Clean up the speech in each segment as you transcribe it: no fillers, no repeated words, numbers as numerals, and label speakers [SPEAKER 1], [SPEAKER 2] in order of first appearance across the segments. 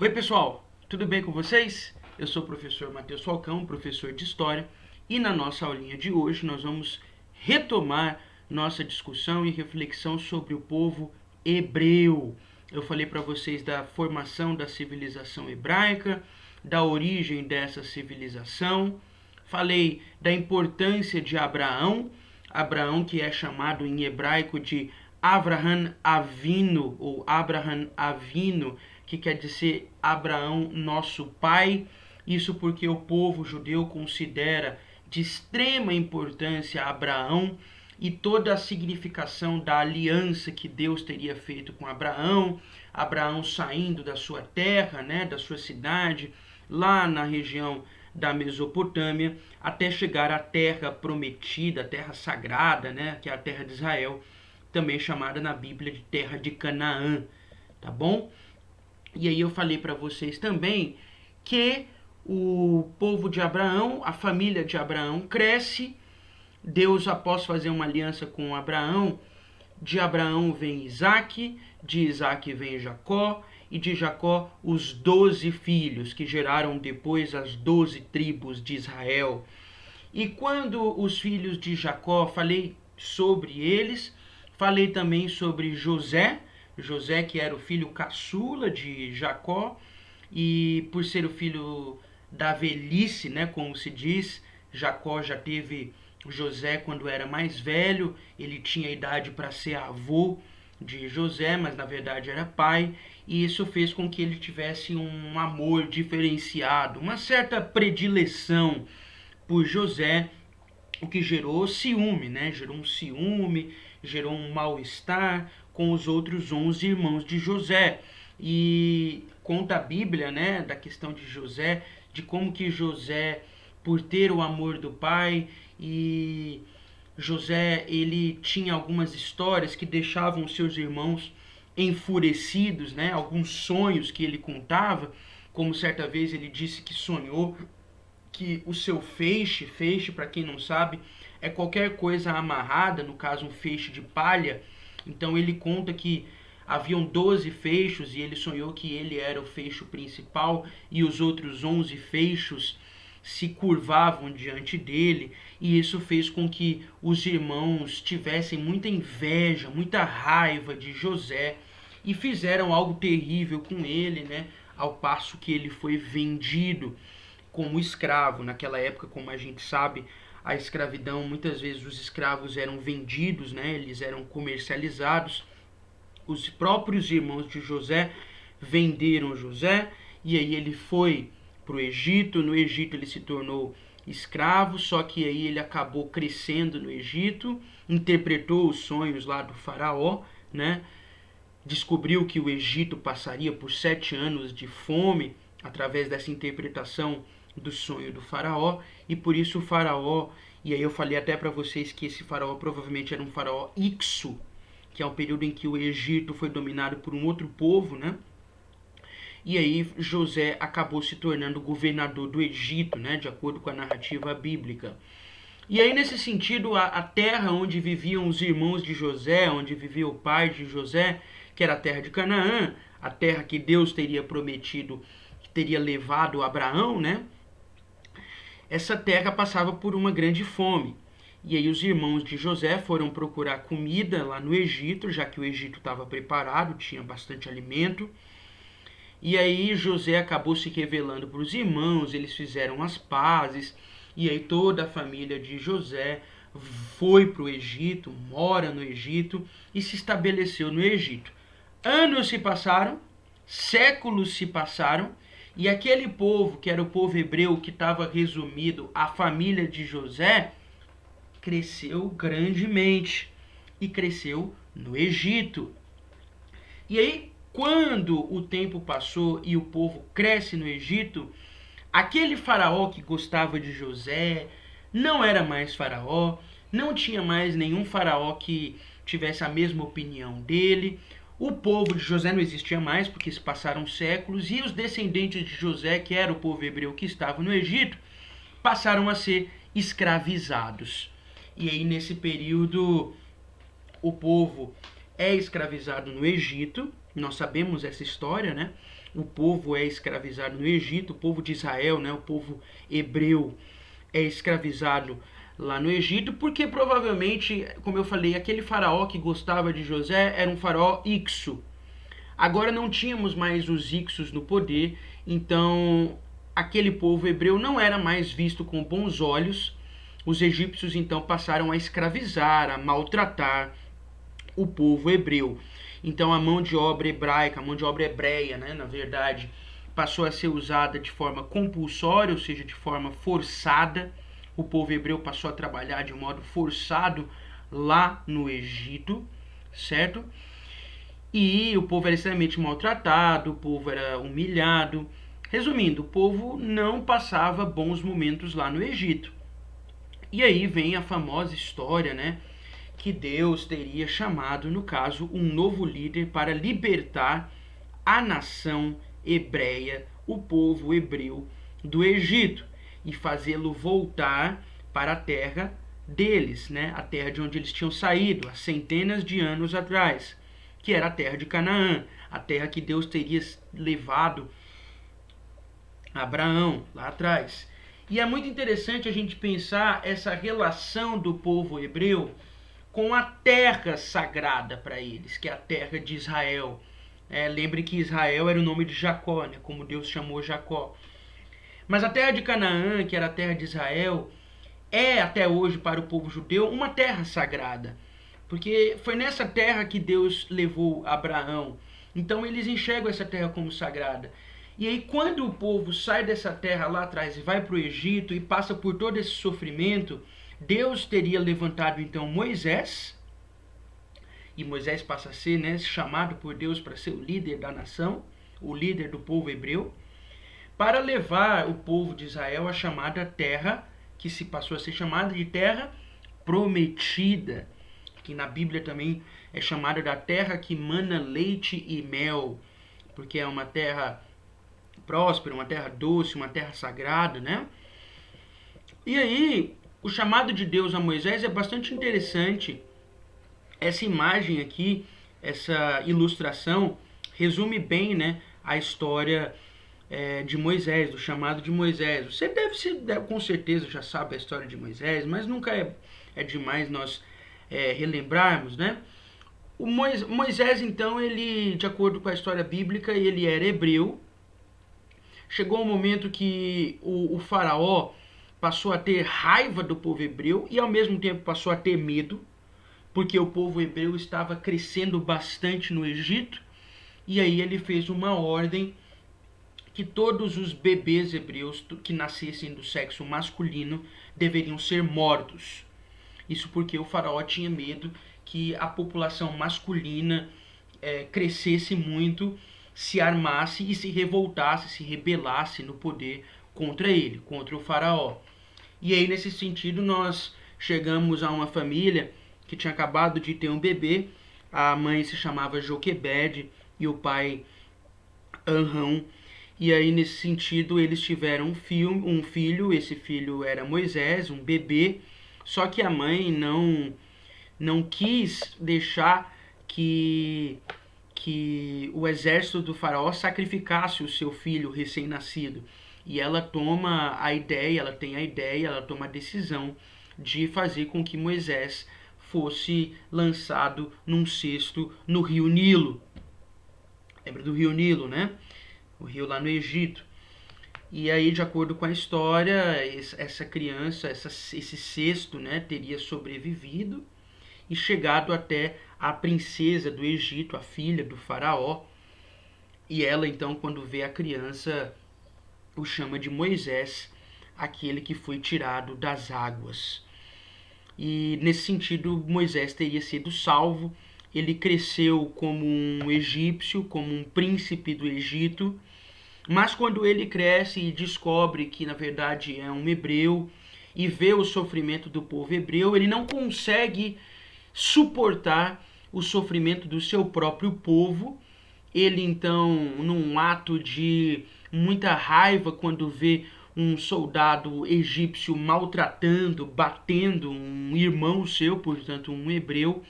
[SPEAKER 1] Oi pessoal, tudo bem com vocês? Eu sou o professor Matheus Falcão, professor de História, e na nossa aulinha de hoje nós vamos retomar nossa discussão e reflexão sobre o povo hebreu. Eu falei para vocês da formação da civilização hebraica, da origem dessa civilização, falei da importância de Abraão, Abraão que é chamado em hebraico de Avraham Avinu, ou Abraham Avinu, que quer dizer Abraão, nosso pai. Isso porque o povo judeu considera de extrema importância Abraão e toda a significação da aliança que Deus teria feito com Abraão, Abraão saindo da sua terra, né, da sua cidade, lá na região da Mesopotâmia, até chegar à terra prometida, a terra sagrada, né, que é a terra de Israel, também chamada na Bíblia de terra de Canaã, tá bom? E aí eu falei para vocês também que o povo de Abraão, a família de Abraão cresce. Deus, após fazer uma aliança com Abraão, de Abraão vem Isaque, de Isaque vem Jacó, e de Jacó os 12 filhos, que geraram depois as 12 tribos de Israel. E quando os filhos de Jacó, falei sobre eles, falei também sobre José, José que era o filho caçula de Jacó, e por ser o filho da velhice, né, como se diz, Jacó já teve José quando era mais velho, ele tinha idade para ser avô de José, mas na verdade era pai, e isso fez com que ele tivesse um amor diferenciado, uma certa predileção por José, o que gerou ciúme, né? Gerou um ciúme, gerou um mal-estar com os outros 11 irmãos de José. E conta a Bíblia, né, da questão de José, de como que José, por ter o amor do pai, e José, ele tinha algumas histórias que deixavam seus irmãos enfurecidos, né? Alguns sonhos que ele contava, como certa vez ele disse que sonhou que o seu feixe, para quem não sabe, é qualquer coisa amarrada, no caso um feixe de palha. Então ele conta que haviam 12 feixos e ele sonhou que ele era o feixe principal e os outros 11 feixos se curvavam diante dele, e isso fez com que os irmãos tivessem muita inveja, muita raiva de José e fizeram algo terrível com ele, né? Ao passo que ele foi vendido como escravo. Naquela época, como a gente sabe, a escravidão, muitas vezes os escravos eram vendidos, né? Eles eram comercializados. Os próprios irmãos de José venderam José, e aí ele foi para o Egito. No Egito ele se tornou escravo, só que aí ele acabou crescendo no Egito, interpretou os sonhos lá do faraó, né? Descobriu que o Egito passaria por 7 anos de fome através dessa interpretação do sonho do faraó, e por isso o faraó, e aí eu falei até para vocês que esse faraó provavelmente era um faraó Ixo, que é um período em que o Egito foi dominado por um outro povo, né? E aí José acabou se tornando governador do Egito, né, de acordo com a narrativa bíblica. E aí, nesse sentido, a terra onde viviam os irmãos de José, onde vivia o pai de José, que era a terra de Canaã, a terra que Deus teria prometido, que teria levado Abraão, né? Essa terra passava por uma grande fome. E aí os irmãos de José foram procurar comida lá no Egito, já que o Egito estava preparado, tinha bastante alimento. E aí José acabou se revelando para os irmãos, eles fizeram as pazes, e aí toda a família de José foi para o Egito, mora no Egito e se estabeleceu no Egito. Anos se passaram, séculos se passaram, e aquele povo, que era o povo hebreu, que estava resumido à família de José, cresceu grandemente e cresceu no Egito. E aí, quando o tempo passou e o povo cresce no Egito, aquele faraó que gostava de José não era mais faraó, não tinha mais nenhum faraó que tivesse a mesma opinião dele. O povo de José não existia mais, porque se passaram séculos, e os descendentes de José, que era o povo hebreu que estava no Egito, passaram a ser escravizados. E aí, nesse período, o povo é escravizado no Egito, Nós sabemos essa história, né? O povo é escravizado no Egito, o povo de Israel, né? O povo hebreu é escravizado lá no Egito, porque provavelmente, como eu falei, aquele faraó que gostava de José era um faraó Ixo. Agora não tínhamos mais os Ixos no poder, então aquele povo hebreu não era mais visto com bons olhos. Os egípcios então passaram a escravizar, a maltratar o povo hebreu. Então a mão de obra hebraica, a mão de obra hebreia, né, na verdade, passou a ser usada de forma compulsória, ou seja, de forma forçada. O povo hebreu passou a trabalhar de modo forçado lá no Egito, certo? E o povo era extremamente maltratado, o povo era humilhado. Resumindo, o povo não passava bons momentos lá no Egito. E aí vem a famosa história, né, que Deus teria chamado, no caso, um novo líder para libertar a nação hebreia, o povo hebreu do Egito, e fazê-lo voltar para a terra deles, né? A terra de onde eles tinham saído há centenas de anos atrás, que era a terra de Canaã, a terra que Deus teria levado a Abraão lá atrás. E é muito interessante a gente pensar essa relação do povo hebreu com a terra sagrada para eles, que é a terra de Israel. Lembre que Israel era o nome de Jacó, né, como Deus chamou Jacó. Mas a terra de Canaã, que era a terra de Israel, é até hoje para o povo judeu uma terra sagrada, porque foi nessa terra que Deus levou Abraão. Então eles enxergam essa terra como sagrada. E aí quando o povo sai dessa terra lá atrás e vai para o Egito e passa por todo esse sofrimento, Deus teria levantado então Moisés, e Moisés passa a ser, né, chamado por Deus para ser o líder da nação, o líder do povo hebreu, para levar o povo de Israel à chamada terra, que se passou a ser chamada de terra prometida, que na Bíblia também é chamada da terra que mana leite e mel, porque é uma terra próspera, uma terra doce, uma terra sagrada, né? E aí, o chamado de Deus a Moisés é bastante interessante. Essa imagem aqui, essa ilustração, resume bem, né, a história de Moisés, do chamado de Moisés. Você com certeza já sabe a história de Moisés, mas nunca é demais nós relembrarmos, né? O Moisés, então, ele, de acordo com a história bíblica, ele era hebreu. Chegou um momento que o faraó passou a ter raiva do povo hebreu e ao mesmo tempo passou a ter medo, porque o povo hebreu estava crescendo bastante no Egito, e aí ele fez uma ordem que todos os bebês hebreus que nascessem do sexo masculino deveriam ser mortos. Isso porque o faraó tinha medo que a população masculina crescesse muito, se armasse e se revoltasse, se rebelasse no poder contra ele, contra o faraó. E aí, nesse sentido, nós chegamos a uma família que tinha acabado de ter um bebê. A mãe se chamava Joquebede e o pai Anrão. E aí, nesse sentido, eles tiveram um filho. Esse filho era Moisés, um bebê. Só que a mãe não quis deixar que o exército do faraó sacrificasse o seu filho recém-nascido. E ela toma a ideia, ela toma a decisão de fazer com que Moisés fosse lançado num cesto no rio Nilo. Lembra do rio Nilo, né? O rio lá no Egito. E aí, de acordo com a história, essa criança, esse cesto, né, teria sobrevivido e chegado até a princesa do Egito, a filha do faraó. E ela, então, quando vê a criança, o chama de Moisés, aquele que foi tirado das águas. E nesse sentido, Moisés teria sido salvo. Ele cresceu como um egípcio, como um príncipe do Egito. Mas quando ele cresce e descobre que na verdade é um hebreu e vê o sofrimento do povo hebreu, ele não consegue suportar o sofrimento do seu próprio povo. Ele então, num ato de muita raiva, quando vê um soldado egípcio maltratando, batendo um irmão seu, portanto um hebreu,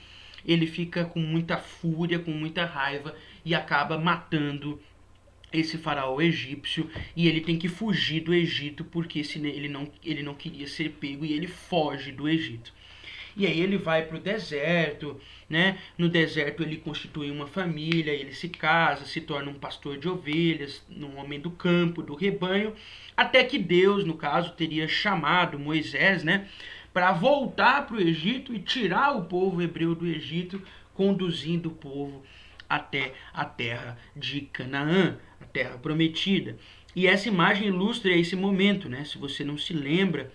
[SPEAKER 1] ele fica com muita fúria, com muita raiva, e acaba matando esse faraó egípcio, e ele tem que fugir do Egito porque ele não queria ser pego, e ele foge do Egito. E aí ele vai para o deserto, né? No deserto ele constitui uma família, ele se casa, se torna um pastor de ovelhas, um homem do campo, do rebanho, até que Deus, no caso, teria chamado Moisés, né, para voltar para o Egito e tirar o povo hebreu do Egito, conduzindo o povo até a terra de Canaã, a terra prometida. E essa imagem ilustra esse momento, né? Se você não se lembra,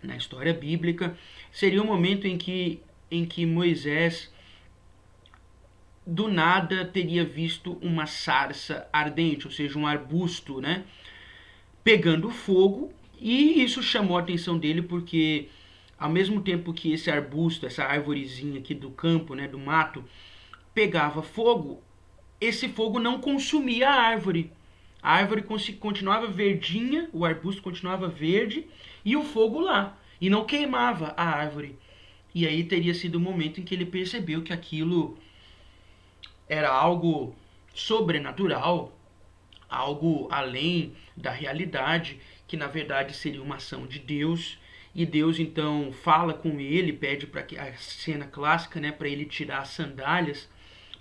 [SPEAKER 1] na história bíblica, seria o momento em que Moisés do nada teria visto uma sarça ardente, ou seja, um arbusto, né, pegando fogo, e isso chamou a atenção dele porque ao mesmo tempo que esse arbusto, essa árvorezinha aqui do campo, né, do mato, pegava fogo, esse fogo não consumia a árvore. A árvore continuava verdinha, o arbusto continuava verde e o fogo lá. E não queimava a árvore. E aí teria sido o momento em que ele percebeu que aquilo era algo sobrenatural, algo além da realidade, que na verdade seria uma ação de Deus. E Deus então fala com ele, pede para que a cena clássica, né, para ele tirar as sandálias,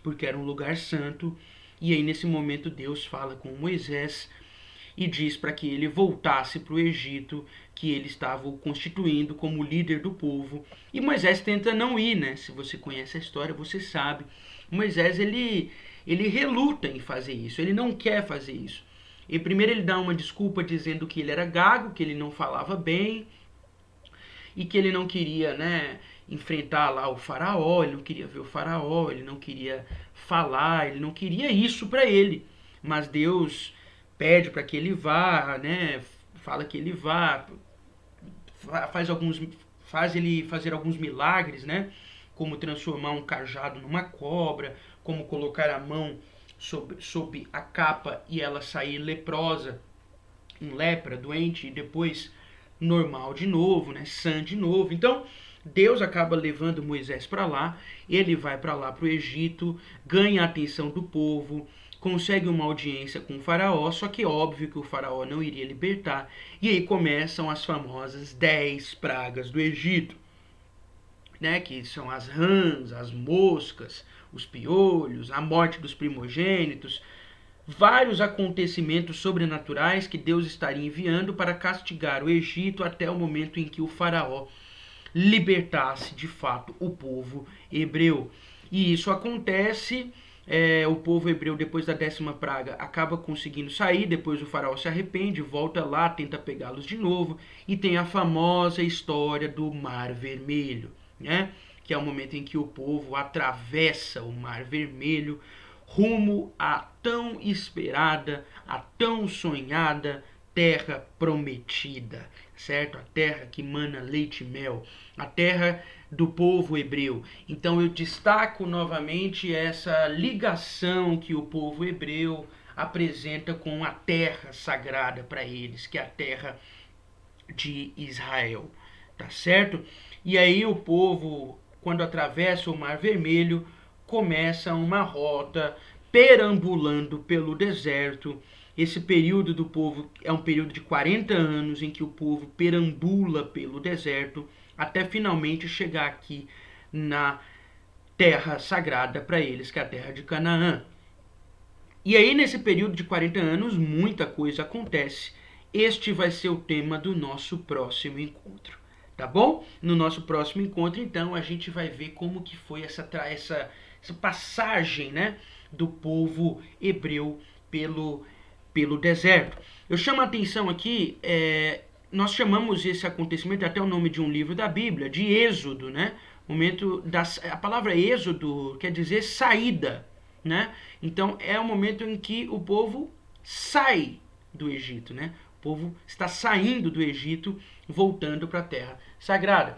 [SPEAKER 1] porque era um lugar santo. E aí nesse momento Deus fala com Moisés e diz para que ele voltasse para o Egito, que ele estava o constituindo como líder do povo. E Moisés tenta não ir, né? Se você conhece a história, você sabe. Moisés ele reluta em fazer isso, ele não quer fazer isso. E primeiro ele dá uma desculpa dizendo que ele era gago, que ele não falava bem e que ele não queria, né, enfrentar lá o faraó, ele não queria ver o faraó, ele não queria falar, ele não queria isso para ele. Mas Deus pede para que ele vá, né, fala que ele vá, faz ele fazer alguns milagres, né, como transformar um cajado numa cobra, como colocar a mão sob a capa e ela sair leprosa, em lepra, doente, e depois normal de novo, né, sã de novo. Então, Deus acaba levando Moisés para lá, ele vai para lá, para o Egito, ganha a atenção do povo, consegue uma audiência com o faraó, só que é óbvio que o faraó não iria libertar, e aí começam as famosas 10 pragas do Egito, né, que são as rãs, as moscas, os piolhos, a morte dos primogênitos, vários acontecimentos sobrenaturais que Deus estaria enviando para castigar o Egito até o momento em que o faraó libertasse de fato o povo hebreu. E isso acontece, o povo hebreu depois da 10ª praga acaba conseguindo sair, depois o faraó se arrepende, volta lá, tenta pegá-los de novo, e tem a famosa história do Mar Vermelho, né? Que é o momento em que o povo atravessa o Mar Vermelho rumo à tão esperada, à tão sonhada terra prometida, certo? A terra que mana leite e mel, a terra do povo hebreu. Então eu destaco novamente essa ligação que o povo hebreu apresenta com a terra sagrada para eles, que é a terra de Israel, tá certo? E aí o povo, quando atravessa o Mar Vermelho, começa uma rota perambulando pelo deserto. Esse período do povo é um período de 40 anos em que o povo perambula pelo deserto até finalmente chegar aqui na terra sagrada para eles, que é a terra de Canaã. E aí nesse período de 40 anos muita coisa acontece. Este vai ser o tema do nosso próximo encontro, tá bom? No nosso próximo encontro, então, a gente vai ver como que foi essa passagem, né, do povo hebreu pelo deserto. Eu chamo a atenção aqui, nós chamamos esse acontecimento, até o nome de um livro da Bíblia, de Êxodo, né? A palavra Êxodo quer dizer saída, né? Então é o momento em que o povo sai do Egito, né? O povo está saindo do Egito, voltando para a terra sagrada.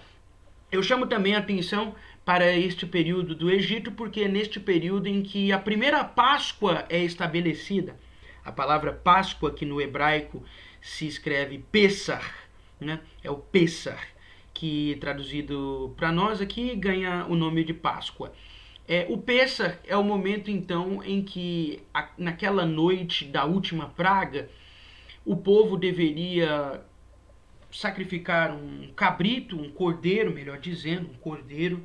[SPEAKER 1] Eu chamo também a atenção para este período do Egito, porque é neste período em que a primeira Páscoa é estabelecida. A palavra Páscoa, que no hebraico se escreve Pessah, né? É o Pessah, que traduzido para nós aqui ganha o nome de Páscoa. O Pêssar é o momento, então, em que, naquela noite da última praga, o povo deveria sacrificar um cabrito, um cordeiro, melhor dizendo, um cordeiro,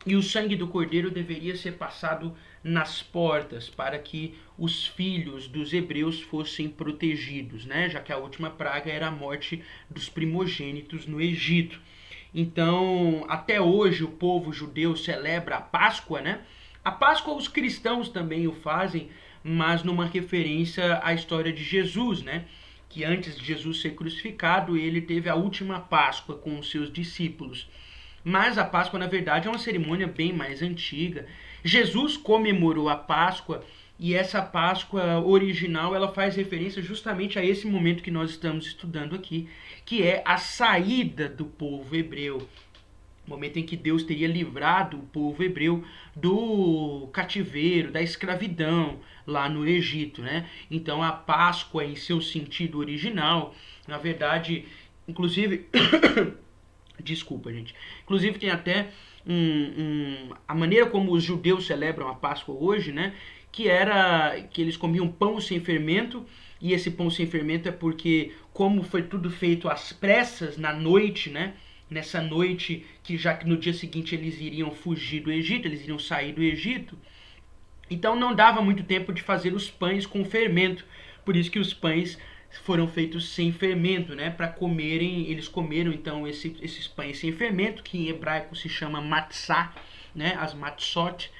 [SPEAKER 1] e o sangue do cordeiro deveria ser passado nas portas para que os filhos dos hebreus fossem protegidos, né? Já que a última praga era a morte dos primogênitos no Egito. Então, até hoje o povo judeu celebra a Páscoa, né? A Páscoa os cristãos também o fazem, mas numa referência à história de Jesus, né? Que antes de Jesus ser crucificado, ele teve a última Páscoa com os seus discípulos. Mas a Páscoa, na verdade, é uma cerimônia bem mais antiga. Jesus comemorou a Páscoa e essa Páscoa original ela faz referência justamente a esse momento que nós estamos estudando aqui, que é a saída do povo hebreu. O momento em que Deus teria livrado o povo hebreu do cativeiro, da escravidão lá no Egito, né? Então a Páscoa em seu sentido original, na verdade, inclusive desculpa, gente. Inclusive tem até a maneira como os judeus celebram a Páscoa hoje, né? Que era que eles comiam pão sem fermento, e esse pão sem fermento é porque, como foi tudo feito às pressas na noite, né? Nessa noite, que já que no dia seguinte eles iriam fugir do Egito, eles iriam sair do Egito, então não dava muito tempo de fazer os pães com fermento. Por isso que os pães foram feitos sem fermento, né? Para comerem, eles comeram então esses pães sem fermento, que em hebraico se chama matzah, né? As matzot.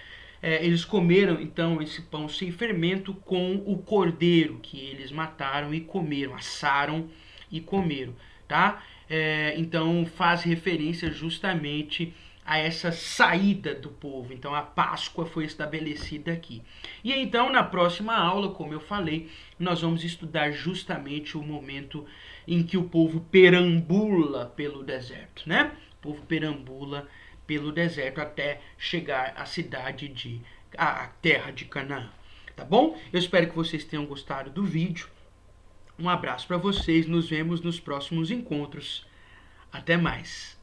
[SPEAKER 1] Eles comeram então esse pão sem fermento com o cordeiro que eles mataram e comeram, assaram e comeram, tá? Então faz referência justamente a essa saída do povo. Então a Páscoa foi estabelecida aqui. E então na próxima aula, como eu falei, nós vamos estudar justamente o momento em que o povo perambula pelo deserto, né? O povo perambula pelo deserto até chegar à à terra de Canaã. Tá bom? Eu espero que vocês tenham gostado do vídeo. Um abraço para vocês, nos vemos nos próximos encontros. Até mais.